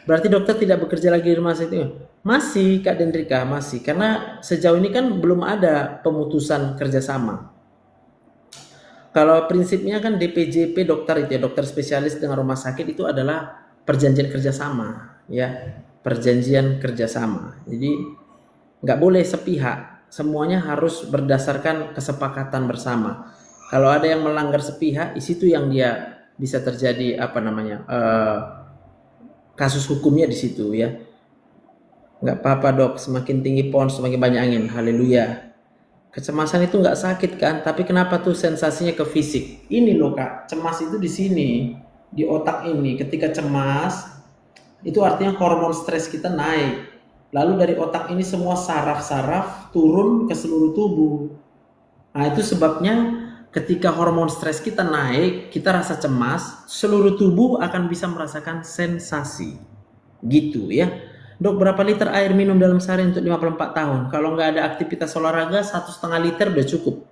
Berarti dokter tidak bekerja lagi di rumah sakit itu? Masih Kak Dendrika, masih. Karena sejauh ini kan belum ada pemutusan kerjasama. Kalau prinsipnya kan DPJP dokter itu ya, dokter spesialis dengan rumah sakit itu adalah perjanjian kerjasama ya, perjanjian kerjasama. Jadi nggak boleh sepihak, semuanya harus berdasarkan kesepakatan bersama. Kalau ada yang melanggar sepihak, di situ yang dia bisa terjadi kasus hukumnya di situ ya. Nggak apa-apa dok, semakin tinggi pohon semakin banyak angin. Haleluya. Kecemasan itu nggak sakit kan? Tapi kenapa tuh sensasinya ke fisik? Ini loh kak, cemas itu di sini, di otak ini. Ketika cemas, itu artinya hormon stres kita naik. Lalu dari otak ini semua saraf-saraf turun ke seluruh tubuh. Nah itu sebabnya ketika hormon stres kita naik, kita rasa cemas, seluruh tubuh akan bisa merasakan sensasi. Gitu ya. Dok, berapa liter air minum dalam sehari untuk 54 tahun? Kalau nggak ada aktivitas olahraga, 1,5 liter udah cukup.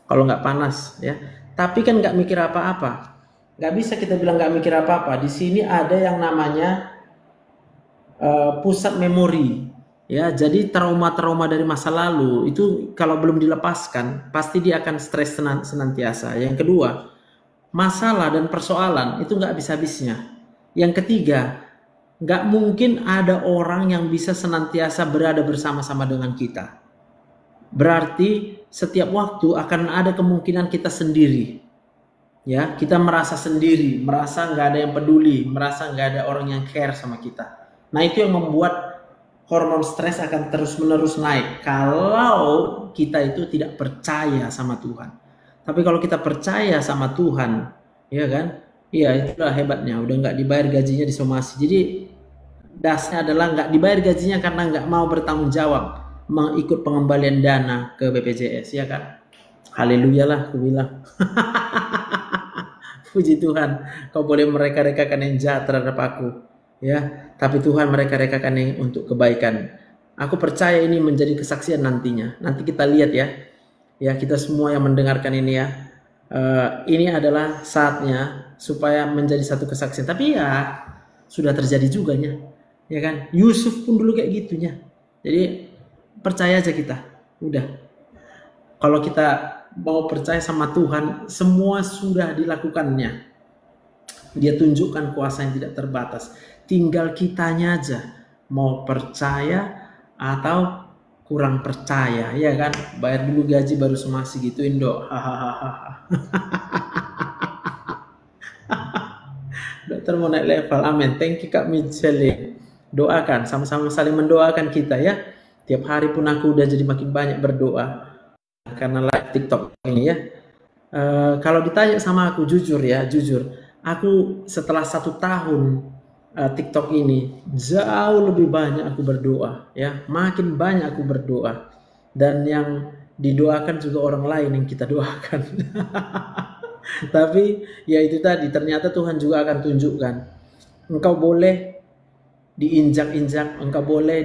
Kalau nggak panas ya. Tapi kan nggak mikir apa-apa. Nggak bisa kita bilang nggak mikir apa-apa. Di sini ada yang namanya pusat memori. Ya, jadi trauma-trauma dari masa lalu itu kalau belum dilepaskan, pasti dia akan stres senantiasa. Yang kedua, masalah dan persoalan itu nggak habis-habisnya. Yang ketiga, Nggak mungkin ada orang yang bisa senantiasa berada bersama-sama dengan kita. Berarti setiap waktu akan ada kemungkinan kita sendiri. Ya, kita merasa sendiri, merasa nggak ada yang peduli, merasa nggak ada orang yang care sama kita. Nah, itu yang membuat hormon stres akan terus-menerus naik kalau kita itu tidak percaya sama Tuhan. Tapi kalau kita percaya sama Tuhan, ya kan? Iya, itulah hebatnya. Udah nggak dibayar gajinya disomasi. Jadi dasarnya adalah nggak dibayar gajinya karena nggak mau bertanggung jawab mengikut pengembalian dana ke BPJS, ya kan? Haleluya lah, aku bilang. Puji Tuhan, kau boleh mereka-rekakan yang jahat terhadap aku, ya. Tapi Tuhan mereka-rekakan yang untuk kebaikan. Aku percaya ini menjadi kesaksian nantinya. Nanti kita lihat ya, ya kita semua yang mendengarkan ini ya. Ini adalah saatnya supaya menjadi satu kesaksian. Tapi ya sudah terjadi juga ya kan? Yusuf pun dulu kayak gitunya. Jadi percaya aja kita. Udah. Kalau kita mau percaya sama Tuhan, semua sudah dilakukannya. Dia tunjukkan kuasa yang tidak terbatas. Tinggal kitanya aja mau percaya atau kurang percaya, ya kan? Bayar dulu gaji baru somasi gituin dok. Dokter mau naik level, amin. Thank you Kak Michelle. Doakan, sama-sama saling mendoakan kita ya. Tiap hari pun aku udah jadi makin banyak berdoa karena live TikTok ini ya. Kalau ditanya sama aku jujur ya, jujur, aku setelah 1 tahun TikTok ini jauh lebih banyak aku berdoa ya, makin banyak aku berdoa, dan yang didoakan juga orang lain yang kita doakan. Tapi ya itu tadi, ternyata Tuhan juga akan tunjukkan. Engkau boleh diinjak-injak, engkau boleh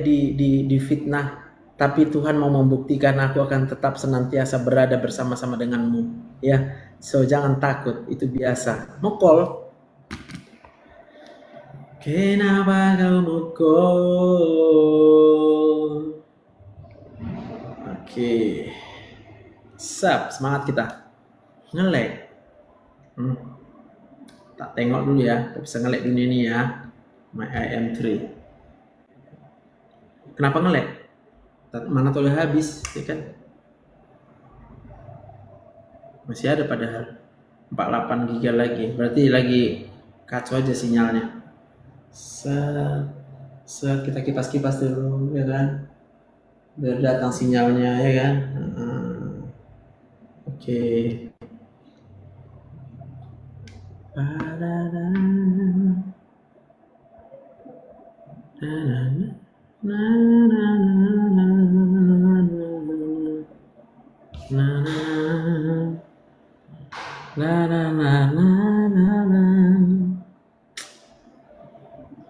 difitnah, tapi Tuhan mau membuktikan aku akan tetap senantiasa berada bersama-sama denganmu ya. So jangan takut, itu biasa. Mokol. Kenapa kau mukul? Oke. Semangat kita. Nge-lag. Tak tengok dulu ya. Kau bisa nge-lag dunia ini ya. My IM3. Kenapa nge-lag? Mana tuh udah habis, ya kan? Masih ada padahal 48 GB lagi. Berarti lagi kacau aja sinyalnya. Kita kipas-kipas dulu ya kan, biar datang sinyalnya ya kan. Oke.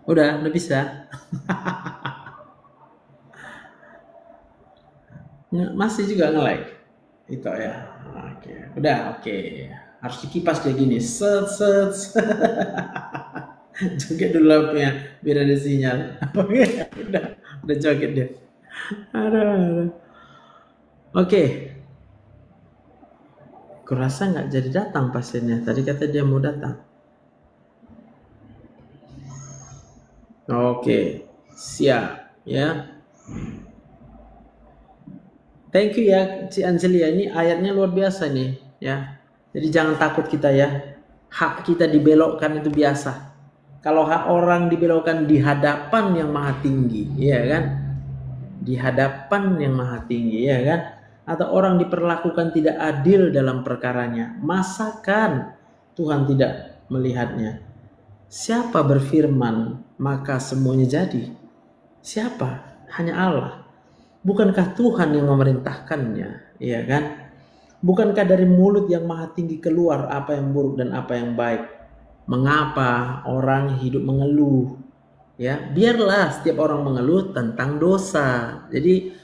Udah bisa. Masih juga nge-lag itu ya. Oke. Udah oke. Harus dikipas kayak gini. Set. Joget dulu lampunya biar ada sinyal. Oke. Udah joget dia. Aduh. Oke. Kurasa nggak jadi datang pasiennya. Tadi kata dia mau datang. Oke, siap ya. Thank you ya Ci Angelia, ini ayatnya luar biasa nih ya. Jadi jangan takut kita ya. Hak kita dibelokkan itu biasa. Kalau hak orang dibelokkan di hadapan yang maha tinggi, ya kan? Di hadapan yang maha tinggi, ya kan? Atau orang diperlakukan tidak adil dalam perkaranya, masakan Tuhan tidak melihatnya? Siapa berfirman maka semuanya jadi? Siapa? Hanya Allah. Bukankah Tuhan yang memerintahkannya? Iya kan? Bukankah dari mulut yang maha tinggi keluar apa yang buruk dan apa yang baik? Mengapa orang hidup mengeluh? Ya, biarlah setiap orang mengeluh tentang dosa. Jadi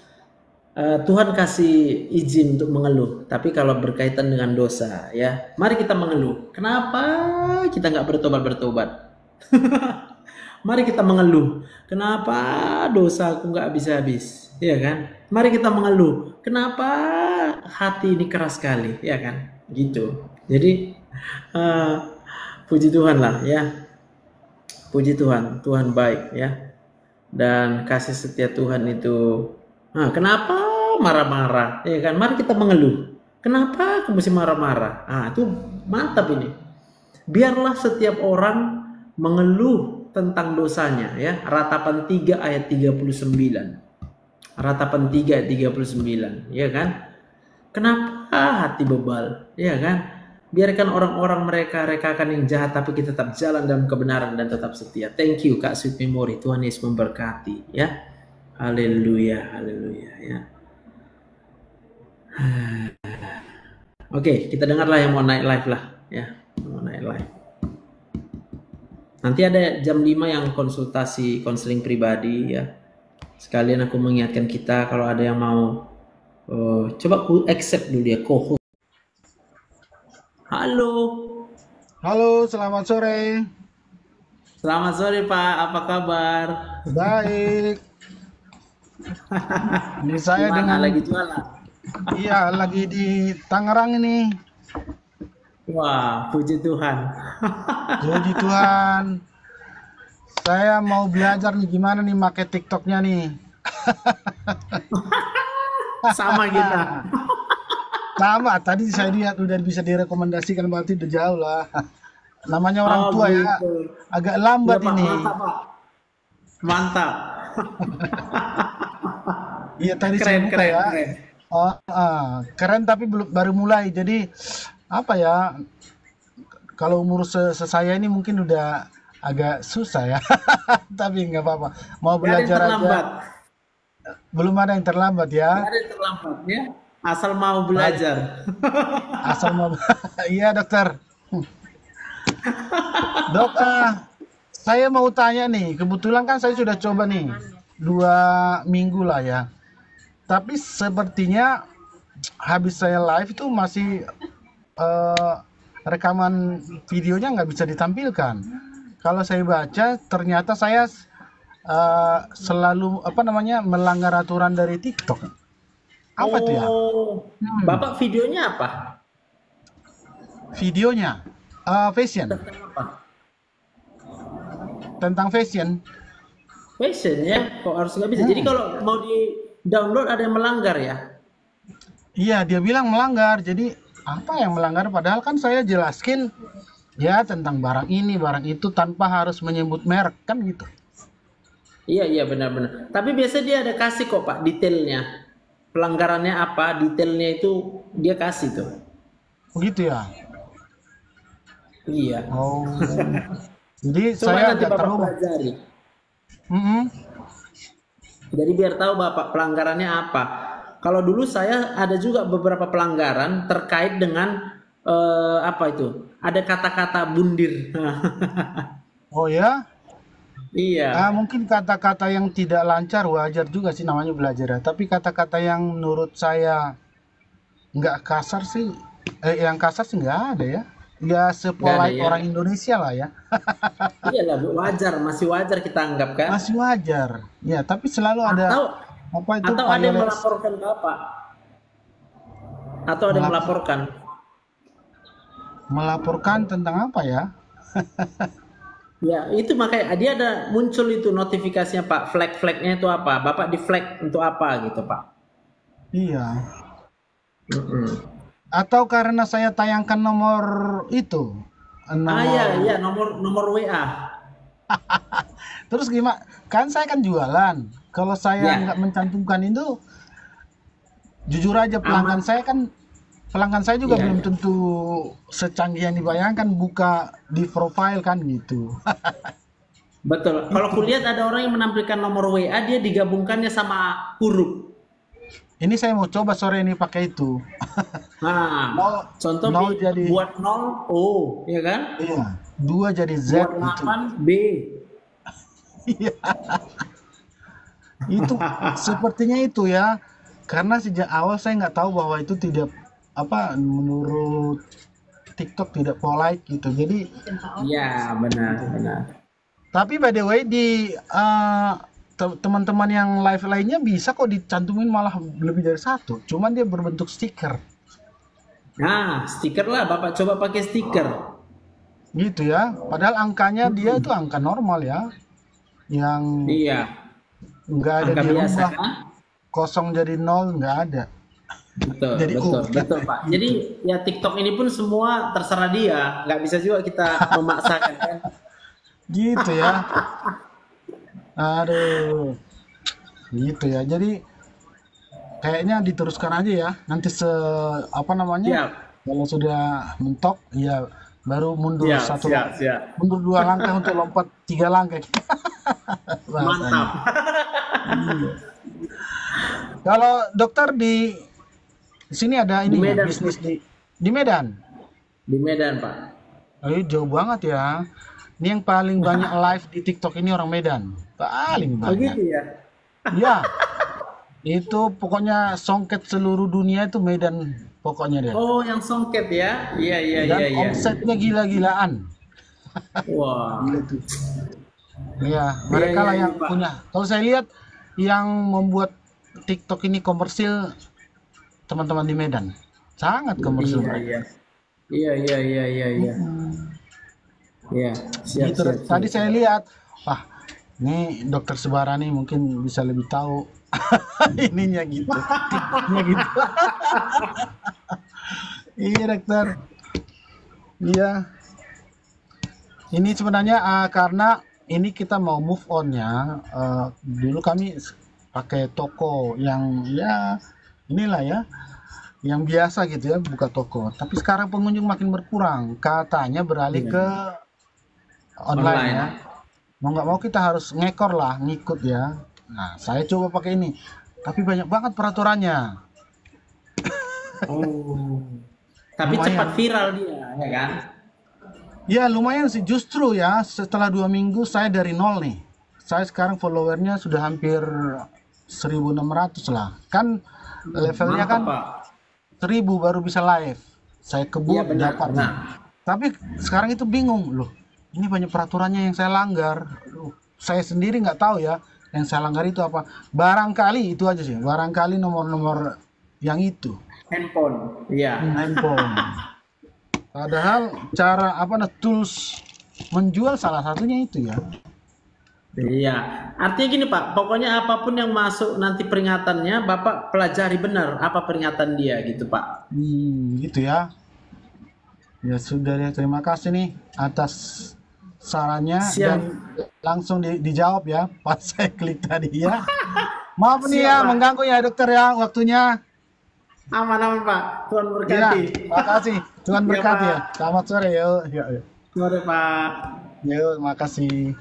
Tuhan kasih izin untuk mengeluh, tapi kalau berkaitan dengan dosa, ya, mari kita mengeluh. Kenapa kita nggak bertobat? Mari kita mengeluh. Kenapa dosa aku nggak habis-habis, ya kan? Mari kita mengeluh. Kenapa hati ini keras sekali, ya kan? Gitu. Jadi puji Tuhan lah, ya. Puji Tuhan, Tuhan baik ya. Dan kasih setia Tuhan itu. Nah, kenapa marah-marah? Ya kan, mari kita mengeluh. Kenapa aku mesti marah-marah? Itu mantap ini. Biarlah setiap orang mengeluh tentang dosanya ya. Ratapan 3 ayat 39. Ratapan 3 ayat 39, ya kan? Kenapa hati bebal? Ya kan? Biarkan orang-orang mereka rekakan yang jahat, tapi kita tetap jalan dalam kebenaran dan tetap setia. Thank you Kak Sweet Memory. Tuhan Yesus memberkati ya. Haleluya, haleluya ya. Oke, kita dengarlah yang mau naik live lah ya. Mau naik live. Nanti ada jam 5 yang konsultasi konseling pribadi ya. Sekalian aku mengingatkan kita kalau ada yang mau coba aku accept dulu ya co-host. Halo. Halo, selamat sore. Selamat sore Pak, apa kabar? Baik. Ini saya Gimana, dengan lagi jualan? iya lagi di Tangerang ini. Wah, puji Tuhan. Puji Tuhan. Saya mau belajar nih gimana nih pakai TikToknya nih. Sama kita. Sama, tadi saya lihat udah bisa direkomendasikan, berarti udah jauh lah. Namanya orang tua ya, gitu. agak lambat Ya, Pak, ini. mantap, Pak. Mantap. Iya tadi saya Keren, buka keren, ya. keren. Oh, keren tapi baru mulai. Jadi apa ya? Kalau umur saya ini mungkin udah agak susah ya. Tapi nggak apa-apa. Mau Gak ada yang belajar terlambat. aja. Belum ada yang terlambat ya. Gak ada yang terlambat ya. Asal mau belajar. Asal mau. Iya dokter. Dok, saya mau tanya nih. Kebetulan kan saya sudah coba nih 2 minggu lah ya. Tapi sepertinya habis saya live itu masih rekaman videonya nggak bisa ditampilkan. Kalau saya baca ternyata saya selalu melanggar aturan dari TikTok. Apa tuh ya? Bapak videonya apa? Videonya fashion. Tentang apa? Tentang fashion. Fashion ya, kok harus nggak bisa. Jadi kalau mau di download ada yang melanggar ya? Iya, dia bilang melanggar. Jadi apa yang melanggar? Padahal kan saya jelaskin ya tentang barang ini, barang itu tanpa harus menyebut merek kan gitu. Iya benar-benar. Tapi biasanya dia ada kasih kok Pak detailnya. Pelanggarannya apa, detailnya itu dia kasih tuh. Begitu ya. Iya. Oh. Jadi Coba saya nanti nggak Bapak tahu. pelajari. Mm-mm. Jadi biar tahu Bapak pelanggarannya apa. Kalau dulu saya ada juga beberapa pelanggaran terkait dengan apa itu? Ada kata-kata bundir. Oh ya. Iya. Mungkin kata-kata yang tidak lancar wajar juga sih, namanya belajar ya. Tapi kata-kata yang menurut saya nggak kasar sih, yang kasar sih nggak ada ya. Ya sepolite ya. orang Indonesia lah ya. Iyalah Bu, wajar, masih wajar kita anggap kan? Masih wajar. Ya, tapi selalu ada apa itu atau ada yang violence. melaporkan Bapak? Atau ada yang melaporkan? Melaporkan tentang apa ya? Ya, itu makanya dia ada muncul itu notifikasinya Pak, flag-flagnya itu apa? Bapak di flag untuk apa gitu Pak? Iya. Atau karena saya tayangkan nomor itu. Iya, nomor WA. Terus gimana? Kan saya kan jualan. Kalau saya nggak mencantumkan itu, jujur aja pelanggan saya juga belum tentu secanggih yang dibayangkan buka di profile kan gitu. Betul. Kalau kulihat ada orang yang menampilkan nomor WA dia digabungkannya sama huruf. Ini saya mau coba sore ini pakai itu. Nah, contoh jadi buat 0 O, ya kan? Iya. 2 jadi Z buat 8 itu. B. Iya. Itu sepertinya itu ya. Karena sejak awal saya nggak tahu bahwa itu tidak menurut TikTok tidak polite gitu. Jadi ya benar. Tapi by the way di teman-teman yang live lainnya bisa kok dicantumin malah lebih dari 1. Cuman dia berbentuk stiker. Nah, stiker lah Bapak coba pakai stiker. gitu ya. Padahal angkanya dia itu angka normal ya, yang Iya, nggak ada angka biasa dirubah, kan? kosong jadi nol nggak ada. Betul, Jadi betul, oh betul Pak. Jadi ya TikTok ini pun semua terserah dia, nggak bisa juga kita memaksakan kan. gitu ya. Aduh, gitu ya. Jadi kayaknya diteruskan aja ya. Nanti apa namanya? Siap, Kalau sudah mentok, ya baru mundur siap, siap, siap. mundur 2 langkah untuk lompat 3 langkah. Bahasanya. Mantap. Kalau dokter di sini ada Di ini ya, Medan, bisnis di Medan. di Medan Pak. Ayo jauh banget ya. Ini yang paling banyak live di TikTok ini orang Medan. Paling Oh banyak. gitu ya. Ya, itu pokoknya songket seluruh dunia itu Medan pokoknya deh. Oh yang songket ya? Iya, iya, Dan iya, iya. omsetnya gila-gilaan. Wah, Gila tuh. Iya, mereka iya, lah iya, yang Pak. punya. Kalau saya lihat yang membuat TikTok ini komersil teman-teman di Medan. Sangat komersil Iya, mereka. iya. Iya, iya, iya, iya, iya. Iya, siap, Gitu. siap, Tadi siap. saya lihat, wah, ini dokter Sebarani mungkin bisa lebih tahu ininya gitu, tipsnya gitu. Iya dokter, iya. Ini sebenarnya karena ini kita mau move on-nya. Dulu kami pakai toko yang ya inilah ya, yang biasa gitu ya, buka toko. Tapi sekarang pengunjung makin berkurang. Katanya beralih Iya. ke online Online. ya. Mau nggak mau kita harus ngekor lah, ngikut ya. Nah, saya coba pakai ini. Tapi banyak banget peraturannya. Oh. Tapi Lumayan. cepat viral dia, ya kan? Ya lumayan sih, justru ya setelah 2 minggu saya dari nol nih. Saya sekarang followernya sudah hampir 1.600 lah. Kan levelnya Mantap, kan Pak. 1.000 baru bisa live. Saya Iya kebut benar, dapat. benar. Tapi sekarang itu bingung loh. Ini banyak peraturannya yang saya langgar. Aduh, saya sendiri nggak tahu ya yang saya langgar itu apa. Barangkali itu aja sih. Barangkali nomor-nomor yang itu. Handphone. Iya. Handphone. Padahal cara tools menjual salah satunya itu ya. Iya. Artinya gini, Pak. Pokoknya apapun yang masuk nanti peringatannya, Bapak pelajari benar apa peringatan dia gitu, Pak. Gitu ya. Ya sudah deh, terima kasih nih atas sarannya Siap. dan langsung dijawab ya pas saya klik tadi ya. Maaf nih Siap, ya Pak. mengganggu ya dokter ya waktunya. Aman-aman, Pak. Tuhan Ya, berkati. makasih. Tuhan Iya, berkati Pak. ya. Selamat sore yuk. Yuk, yuk. Sore, Pak. Yuk, makasih.